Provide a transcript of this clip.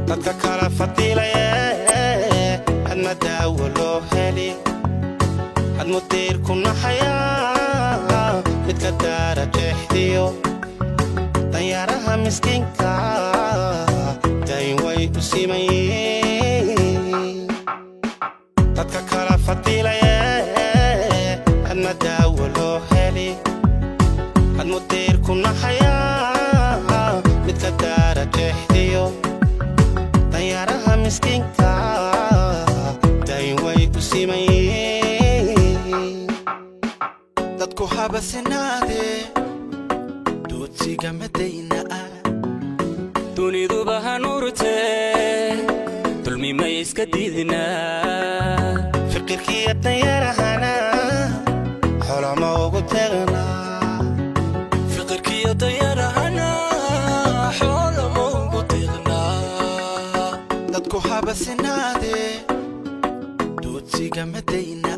dadka kala fadilaya had ma daawo loo heli had mudir ku naxaya midka daara jeexdiyo danyaraha miskiinka dayn way u simayeen dadka kala fadilaya had ma daawo loo heli had mudir ku naxaya midka daara jeexdiyo danyaraha miskiinka dayn way u simayeen dadku habasinaade doodsiga madayna duniduba hanuurte dulmi ma iska diidina fikirkiya danyarahana xolama ugu tegna fikirkiya danyarahana xolama ugu tegna dadku habasinaade doodsiga madayna